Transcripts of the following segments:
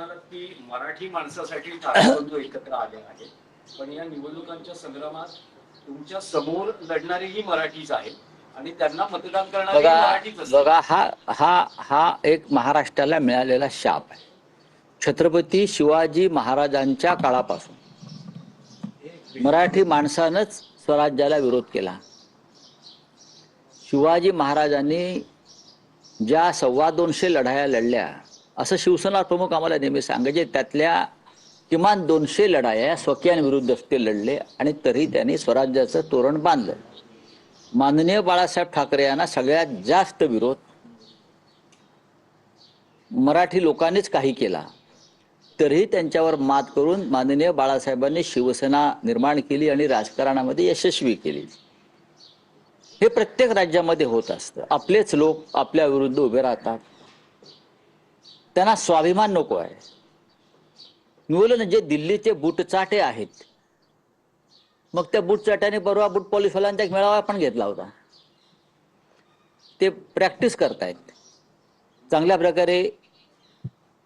म्हणालात की मराठी माणसासाठी ताराबंधू एकत्र आले आहे, पण या निवडणुकांच्या संग्रामात तुमच्या समोर लढणारेही मराठीच आहेत आणि त्यांना मतदान करणारेही बघा मराठीच असतील. बघा हा हा हा एक महाराष्ट्राला मिळालेला शाप आहे. छत्रपती शिवाजी महाराजांच्या काळापासून मराठी माणसानंच स्वराज्याला विरोध केला. शिवाजी महाराजांनी ज्या 250 लढाया लढल्या असं शिवसेना प्रमुख आम्हाला नेहमी सांगायचे. त्यातल्या किमान 200 लढाया स्वकीयांविरुद्ध ते लढले आणि तरी त्यांनी स्वराज्याचं तोरण बांधलं. माननीय बाळासाहेब ठाकरे यांना सगळ्यात जास्त विरोध मराठी लोकांनीच काही केला, तरीही त्यांच्यावर मात करून माननीय बाळासाहेबांनी शिवसेना निर्माण केली आणि राजकारणामध्ये यशस्वी केली. हे प्रत्येक राज्यामध्ये होत असतं. आपलेच लोक आपल्या विरुद्ध उभे राहतात. त्यांना स्वाभिमान नको आहे. मी बोललो ना, जे दिल्लीचे बूटचाटे आहेत, मग त्या बूटचाट्याने परवा बूट पॉलिसवाल्यांचा एक मेळावा पण घेतला होता. ते प्रॅक्टिस करतायत चांगल्या प्रकारे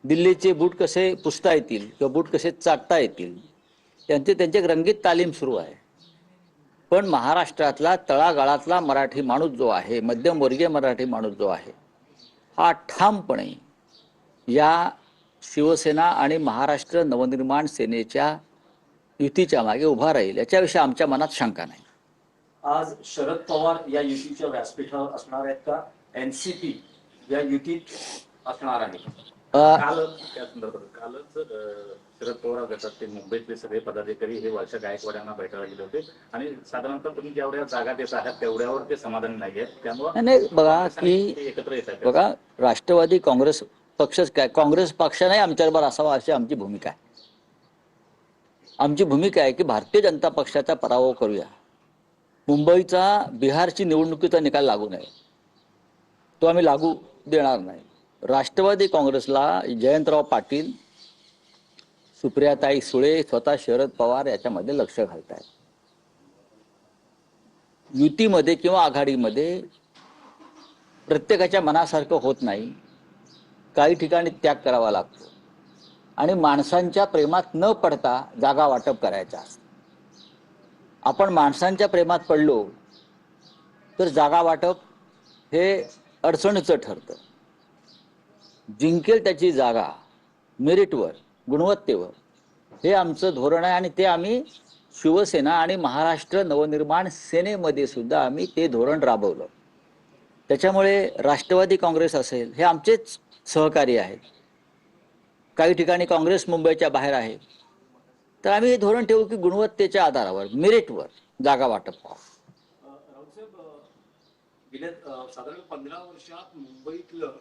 दिल्लीचे बूट कसे पुसता येतील किंवा बूट कसे चाटता येतील, त्यांची रंगीत तालीम सुरू आहे. पण महाराष्ट्रातला तळागाळातला मराठी माणूस जो आहे, मध्यमवर्गीय मराठी माणूस जो आहे, हा ठामपणे या शिवसेना आणि महाराष्ट्र नवनिर्माण सेनेच्या युतीच्या मागे उभा राहील, याच्याविषयी आमच्या मनात शंका नाही. आज शरद पवार या युतीच्या व्यासपीठावर असणार आहेत का एनसीपी या युतीत असणार आहे? कालच शरद पवार गटात ते मुंबईतले सगळे पदाधिकारी हे वर्षा गायकवाड यांना भेटायला गेले होते आणि साधारणतः तुम्ही जेवढ्या जागा देत आहात तेवढ्यावर ते समाधानी नाही आहेत. त्यामुळे बघा की एकत्र येत आहेत. बघा, राष्ट्रवादी काँग्रेस पक्षच काय, काँग्रेस पक्षाने आमच्याबरोबर असावा अशी आमची भूमिका आहे. आमची भूमिका आहे की भारतीय जनता पक्षाचा पराभव करूया. मुंबईचा बिहारची निवडणुकीचा निकाल लागू नये, तो आम्ही लागू देणार नाही. राष्ट्रवादी काँग्रेसला जयंतराव पाटील, सुप्रियाताई सुळे, स्वतः शरद पवार याच्यामध्ये लक्ष घालतायत. युतीमध्ये किंवा आघाडीमध्ये प्रत्येकाच्या मनासारखं होत नाही. काही ठिकाणी त्याग करावा लागतो आणि माणसांच्या प्रेमात न पडता जागा वाटप करायचा असतं. आपण माणसांच्या प्रेमात पडलो तर जागा वाटप हे अडचणीचं ठरतं. जिंकेल त्याची जागा मेरिटवर, गुणवत्तेवर, हे आमचं धोरण आहे आणि ते आम्ही शिवसेना आणि महाराष्ट्र नवनिर्माण सेनेमध्ये सुद्धा आम्ही ते धोरण राबवलं. त्याच्यामुळे राष्ट्रवादी काँग्रेस असेल, हे आमचेच सहकारी आहेत. काही ठिकाणी काँग्रेस मुंबईच्या बाहेर आहे, तर आम्ही हे धोरण ठेवू की गुणवत्तेच्या आधारावर, मेरिटवर जागा वाटप व्हावं. राऊतसाहेब, गेल्या साधारण 15 वर्षात मुंबईतलं